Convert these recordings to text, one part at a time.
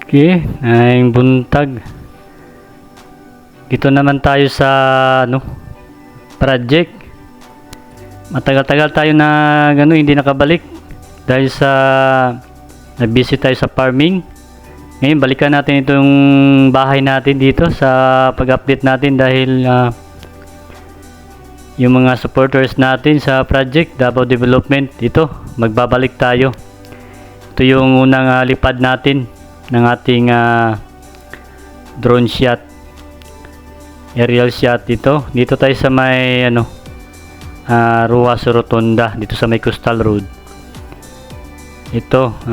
Okay, ay buntag. Dito naman tayo sa project. Matagal-tagal tayo na hindi nakabalik dahil sa na-busy tayo sa farming. Ngayon balikan natin itong bahay natin dito sa pag-update natin dahil yung mga supporters natin sa project Davao Development, ito magbabalik tayo. Ito yung unang lipad natin ng ating drone shot, aerial shot. Dito tayo sa may Ruas Rotonda, dito sa may Coastal Road. Ito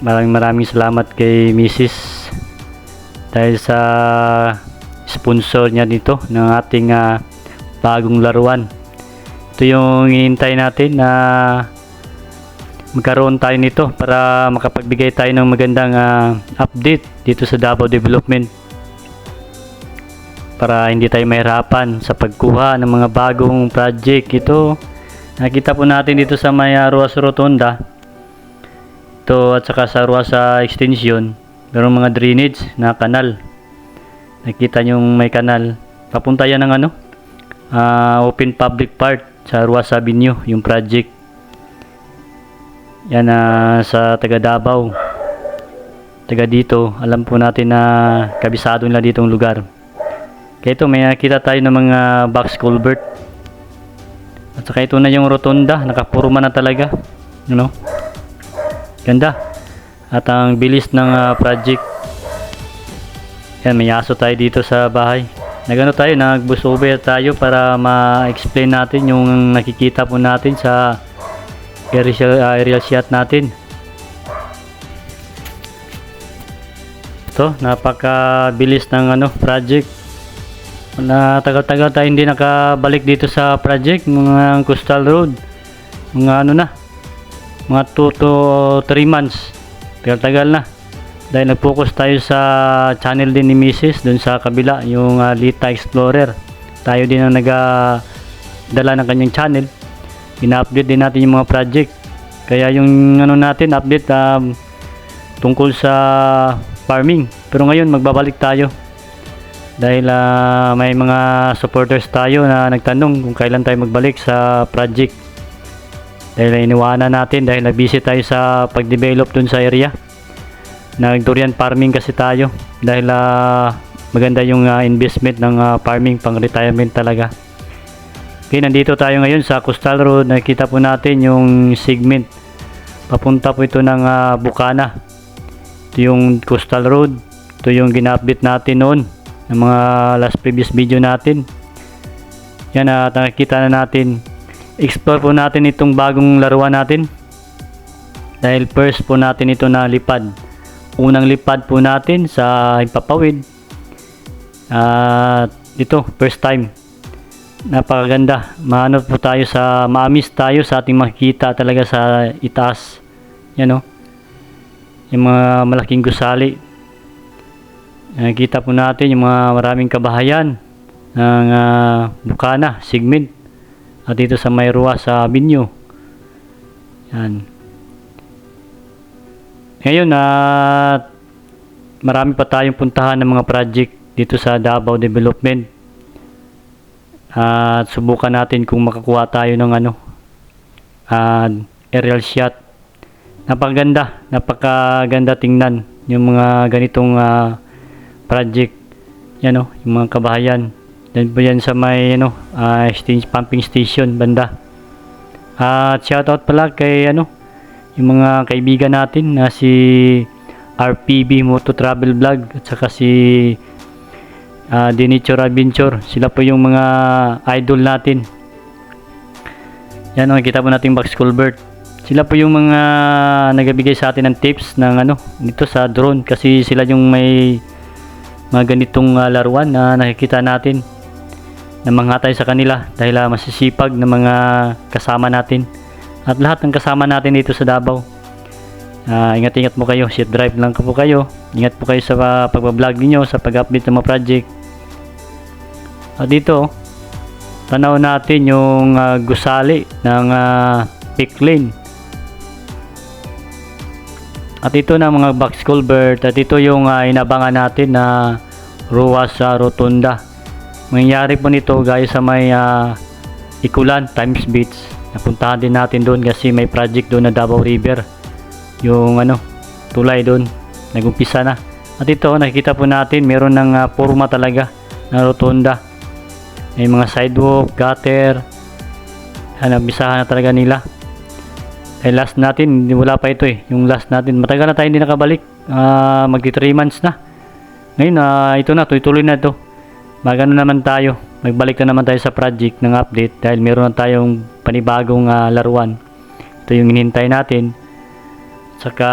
maraming salamat kay Mrs. dahil sa sponsor niya dito ng ating bagong laruan. Ito yung hihintay natin na magkaroon tayo nito para makapagbigay tayo ng magandang update dito sa Davao Development, para hindi tayo mahirapan sa pagkuha ng mga bagong project. Ito nakita po natin dito sa may Ruas Rotonda ito, at saka sa Ruas Extension mayroong mga drainage na kanal. Nakita nyo may kanal, papunta yan ng open public part sa Ruas Avenue, yung project yan sa taga Davao, taga dito, alam po natin na kabisado nila ditong lugar. Kaya ito may nakita tayo ng mga box culvert, at saka ito na yung rotonda, nakapurma na talaga, ganda at ang bilis ng project. Yan, may aso tayo dito sa bahay. Nag-bus over tayo para ma-explain natin yung nakikita po natin sa aerial shot natin. Ito, napakabilis ng project. Tagal-tagal tayo hindi nakabalik dito sa project, mga Coastal Road. Mga mga 2 to 3 months. Tagal-tagal na. Dahil nag-focus tayo sa channel din ni Mrs. dun sa kabila, yung Lita Explorer. Tayo din ang nag-dala ng kanyang channel. Ina-update din natin yung mga project. Kaya yung natin update tungkol sa farming. Pero ngayon magbabalik tayo dahil may mga supporters tayo na nagtanong kung kailan tayo magbalik sa project. Dahil iniwanan natin dahil nag-busy tayo sa pag-develop dun sa area. Nag-durian farming kasi tayo dahil maganda yung investment ng farming pang retirement talaga. Okay, nandito tayo ngayon sa Coastal Road. Nakita po natin yung segment papunta po ito ng Bukana. Ito yung Coastal Road. Ito yung gina-update natin noon ng mga last previous video natin. Yan, nakikita na natin. Explore po natin itong bagong laruan natin dahil first po natin ito na lipad. Unang lipad po natin sa Himpapawid. Ito, first time. Napakaganda. Maamis tayo sa ating makikita talaga sa itaas. Yan yung mga malaking gusali. Nakikita po natin yung mga maraming kabahayan ng Bukana segment. At dito sa may Ruas sa Avenue. Yan. Ngayon marami pa tayong puntahan ng mga project dito sa Davao Development. At subukan natin kung makakuha tayo ng aerial shot. Napakaganda tingnan yung mga ganitong project. Yan yung mga kabahayan. Yan po yan sa may pumping station banda. At shoutout pala kay yung mga kaibigan natin na si RPB Moto Travel Vlog at saka si Dinichor Adventure. Sila po yung mga idol natin. Yan, nakikita po natin box culvert. Sila po yung mga nagbibigay sa atin ng tips ng dito sa drone, kasi sila yung may mga ganitong laruan na nakikita natin. Namangha tayo sa kanila dahil masisipag na mga kasama natin. At lahat ng kasama natin dito sa Davao, ingat-ingat mo kayo, safe drive lang po kayo. Ingat po kayo sa pagbablog niyo, sa pag-update ng mga project. At dito, tanaw natin yung gusali ng pick lane. At ito na mga box culvert, at ito yung inabangan natin na ruas sa rotunda. Mangyayari po nito guys sa may Ikulan times Beach. Napuntahan din natin doon kasi may project doon na Davao River. Yung tulay doon, nagumpisa na. At ito nakikita po natin meron ng forma talaga na rotunda. May mga sidewalk, gutter. Nabisahan na talaga nila. Last natin, wala pa ito eh. Yung last natin, matagal na tayo hindi nakabalik. Magti 3 months na. Ngayon, ito na, tuloy na ito. Magano naman tayo. Magbalik na naman tayo sa project ng update dahil meron na tayong panibagong laruan. Ito yung hinihintay natin. Saka,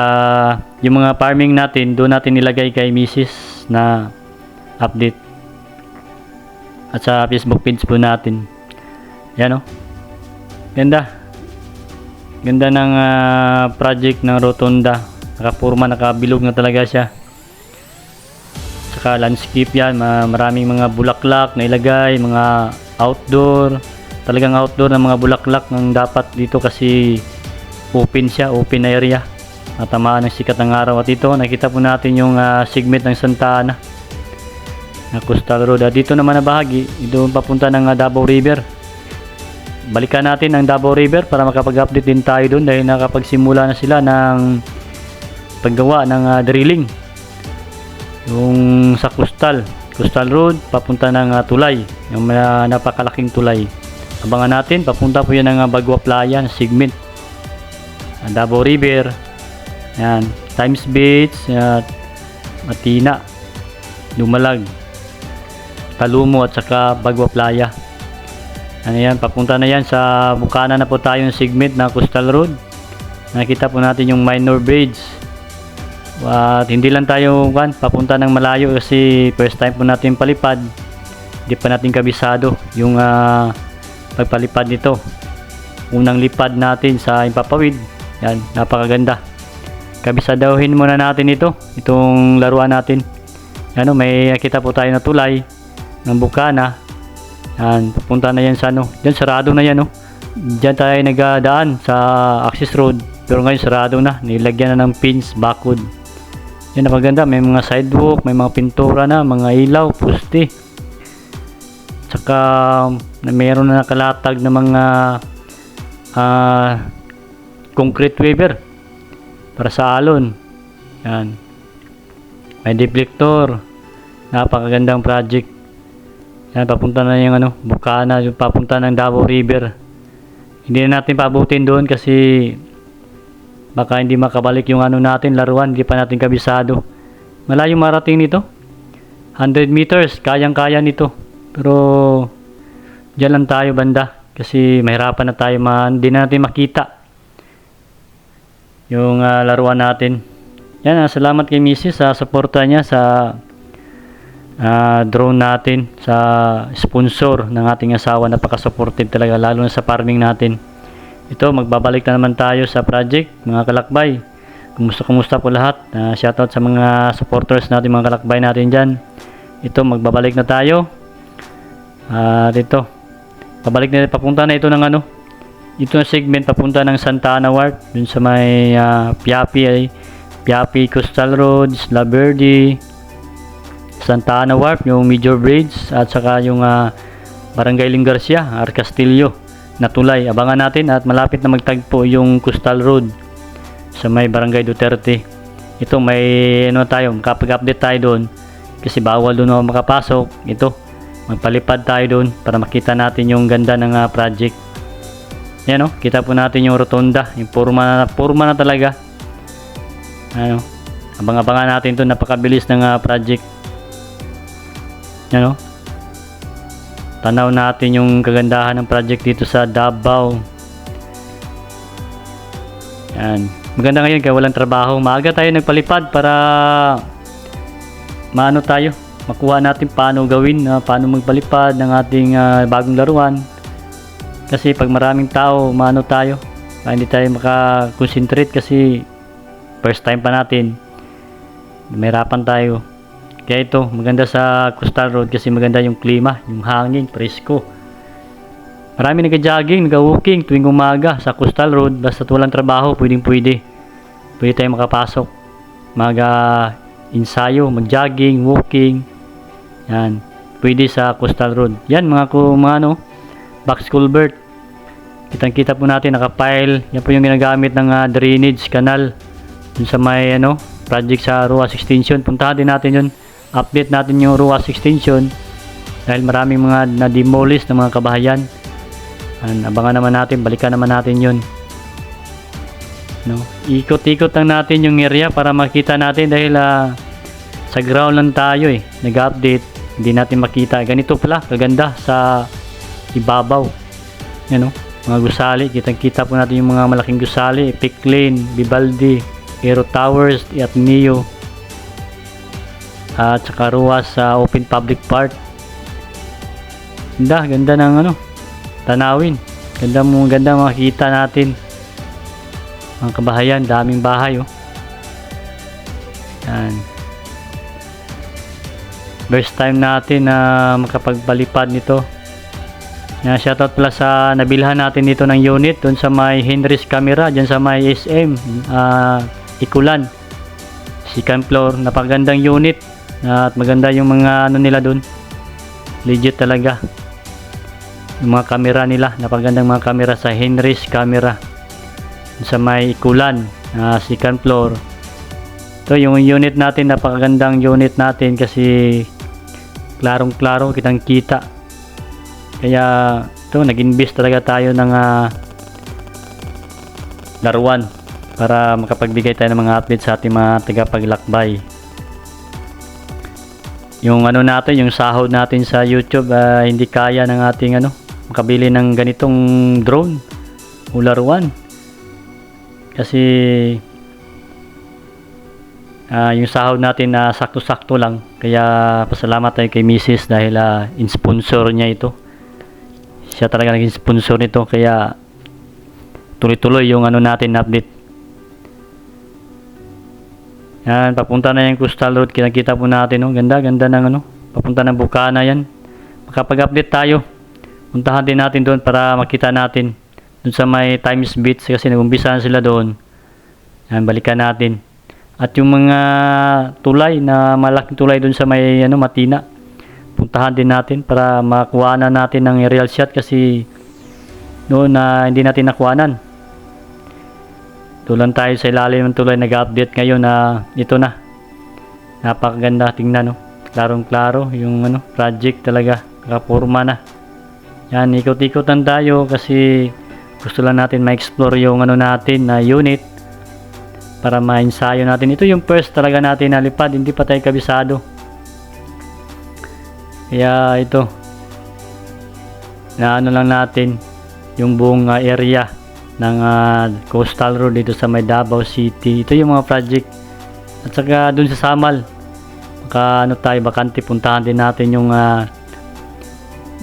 yung mga farming natin, doon natin nilagay kay Mrs. na update. At sa Facebook page po natin. Yan o. Ganda. Ganda ng project ng rotunda. Nakapurma, nakabilog na talaga siya. Saka landscape yan. Maraming mga bulaklak na ilagay. Mga outdoor. Talagang outdoor na mga bulaklak ng dapat dito kasi open siya. Open area. Natamaan ng sikat ng araw. At ito, nakita po natin yung segment ng Santa Ana na Coastal Road. At dito naman na bahagi. Ito papunta ng Davao River. Balikan natin ang Davao River para makapag-update din tayo doon dahil nakapagsimula na sila ng paggawa ng drilling. Yung sa Coastal Road papunta ng tulay, yung napakalaking tulay. Abangan natin, papunta po yan ng Bagua Playa na segment. Ang Davao River, yan, Times Beach, Matina, Dumalag, Talumo at saka Bagua Playa. Ano yan, papunta na yan sa bukana na po tayo ng segment na Coastal Road. Nakita po natin yung minor bridge. At hindi lang tayo papunta ng malayo kasi first time po natin palipad. Hindi pa natin kabisado yung pagpalipad nito. Unang lipad natin sa Impapawid. Yan, napakaganda. Kabisadahin muna natin itong laruan natin. Ano, may nakita po tayo na tulay ng bukana. Yan, papunta na yan sa Diyan sarado na yan Diyan tayo nagdaan sa access road. Pero ngayon sarado na. Nilagyan na ng pins, bakod. Yan, napaganda. May mga sidewalk, may mga pintura na, mga ilaw, poste. Tsaka mayroon na nakalatag na mga concrete waiver para sa alon. Yan. May deflector. Napakagandang project. Yan, papunta na yung bukana, yung papunta ng Davao River. Hindi na natin pabutin doon kasi baka hindi makabalik yung natin, laruan, hindi pa natin kabisado. Malayo marating nito. 100 meters, kayang-kaya nito. Pero diyan lang tayo banda kasi mahirapan na tayo, hindi na natin makita yung laruan natin. Yan, salamat kay Mrs. sa suporta niya sa drone natin, sa sponsor ng ating asawa. Napaka-supportive talaga, lalo na sa farming natin. Ito, magbabalik na naman tayo sa project, mga kalakbay. Kumusta po lahat? Shoutout sa mga supporters natin, mga kalakbay natin dyan. Ito, magbabalik na tayo. Dito, pabalik na, papunta na ito ng ito na segment papunta ng Santa Ana Wharf, dun sa may Piapi, Coastal Road, La Verde, Santa Ana Wharf, yung Major Bridge, at saka yung Barangay Lingarcia, Arcastillo na tulay. Abangan natin at malapit na magtagpo yung Coastal Road sa may Barangay Duterte. Ito may tayo, makapag-update tayo doon kasi bawal doon makapasok. Ito, magpalipad tayo doon para makita natin yung ganda ng project. Yan kita po natin yung rotunda, yung forma na talaga. Abang-abangan natin to, napakabilis ng project. Yan tanaw natin yung kagandahan ng project dito sa Davao. Yan, maganda ngayon kaya walang trabaho. Maaga tayo nagpalipad para tayo, makuha natin paano gawin, paano magpalipad ng ating bagong laruan. Kasi pag maraming tao, tayo, hindi tayo makakonsentrate kasi first time pa natin, mahirapan tayo. Kaya ito, maganda sa Coastal Road kasi maganda yung klima, yung hangin, presko. Marami nag-jogging, nag-walking tuwing umaga sa Coastal Road. Basta walang trabaho, pwede tayo makapasok. ensayo, mag-jogging, walking. Yan, pwede sa Coastal Road. Yan mga ano, box culvert. Kitang-kita po natin naka-pile. Yan po yung ginagamit ng drainage canal dun sa may ano, project sa Ruas Extension. Puntahan din natin yun. Update natin yung Ruas Extension dahil maraming mga na-demolish na mga kabahayan. Abangan naman natin, balikan naman natin yun. No? Ikot-ikot lang natin yung area para makita natin dahil sa ground lang tayo nag-update, hindi natin makita. Ganito pala kaganda sa ibabaw. Yan, mga gusali, kitang-kita po natin yung mga malaking gusali, Epic Lane, Vivaldi, Aero Towers at Neo, at saka Ruas sa open public park. Ganda ng ano, tanawin. Ganda makikita natin. Mga kabahayan, daming bahay Yan. First time natin na makapagpalipad nito. Shoutout pala sa nabilhan natin dito ng unit doon sa may Henry's Camera, dyan sa may SM Ikulan, second floor. Napagandang unit at maganda yung mga ano nila doon, legit talaga yung mga camera nila. Napagandang mga camera sa Henry's Camera sa may Ikulan, second floor. Ito yung unit natin, napakagandang unit natin kasi klarong klaro, kitang kita. Kaya ito, nag-invest talaga tayo ng laruan para makapagbigay tayo ng mga update sa ating mga tagapaglakbay. Yung ano natin, yung sahod natin sa YouTube, hindi kaya ng ating makabili ng ganitong drone o laruan. Kasi yung sahod natin sakto-sakto lang. Kaya pasalamat tayo kay Mrs. dahil in-sponsor niya ito. Siya talaga naging sponsor nito, kaya tuloy-tuloy yung natin update. Yan, papunta na yung Coastal Road, kinakita po natin ganda ng papunta ng Bukana yan. Makapag-update tayo, puntahan din natin doon para makita natin doon sa may Times Beach kasi nag-umpisa sila doon. Yan, balikan natin. At yung mga tulay na malaking tulay doon sa may Matina, puntahan din natin para makuha na natin ng real shot kasi noon hindi natin nakuhanan. Tulan tayo sa ilalim ng tulay, nag-update ngayon ito na. Napakaganda tingnan Klarong klaro yung project talaga, nakapurma na. Yan, ikot-ikotan tayo kasi gusto lang natin ma-explore yung natin na unit para ma-ensayo natin. Ito yung first talaga natin nalipad, hindi pa tayo kabisado. Kaya ito na lang natin yung buong area ng Coastal Road dito sa may Davao City. Ito yung mga project. At saka dun sa Samal, tayo bakante, puntahan din natin yung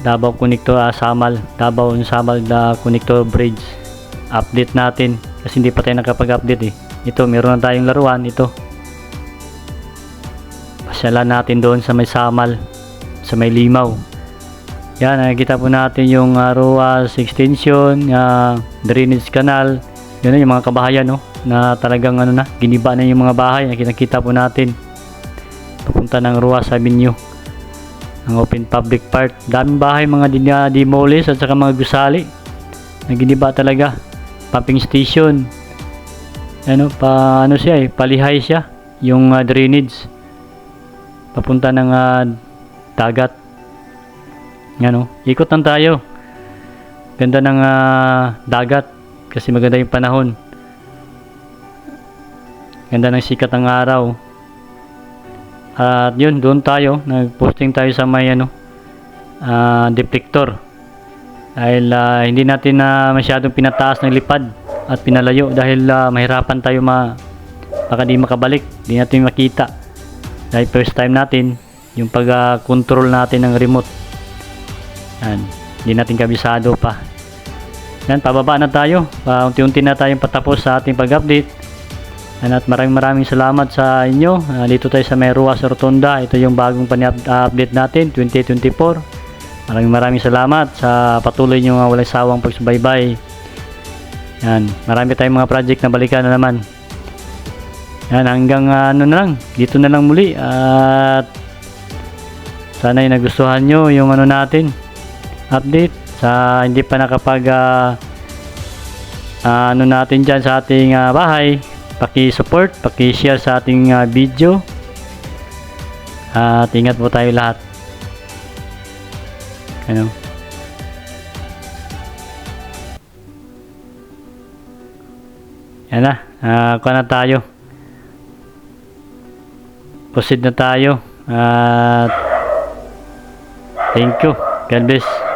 Davao Connector, Samal Connector Bridge. Update natin kasi hindi pa tayo nakapag-update Ito, meron na tayong laruan ito. Pasyalan natin doon sa may Samal, sa may Limaw. Yan, nakikita po natin yung Ruas Extension, drainage canal. Yan yung mga kabahayan na talagang giniba na yung mga bahay. Nakikita po natin papunta ng Ruas Avenue, ang open public park. Daming bahay mga demolish at saka mga gusali na giniba talaga. Pumping station, palihay siya yung drainage papunta ng dagat. Yan ikot lang tayo. Ganda ng dagat kasi maganda yung panahon. Ganda ng sikat ng araw. At yun, doon tayo, nag-posting tayo sa may deflector. Dahil hindi natin masyadong pinataas ng lipad at pinalayo dahil mahirapan tayo baka di makabalik, di natin makita. Dahil first time natin yung pag-control natin ng remote. Yan, hindi natin kabisado pa. Yan, pababa na tayo. Unti-unti na tayong patapos sa ating pag-update. At maraming salamat sa inyo. Dito tayo sa may Ruas Rotunda. Ito yung bagong update natin 2024. Maraming salamat sa patuloy nyo walang sawang pagsubaybay. Yan, marami tayong mga project na balikan na naman. Yan, hanggang ano na lang, dito na lang muli. At sana ay nagustuhan nyo yung ano natin, update. Sa hindi pa nakapag ano natin dyan sa ating bahay, paki-support, paki-share sa ating video. At ingat po tayo lahat. Ano? Yan na, kuha na tayo. Proceed na tayo. Thank you. God bless.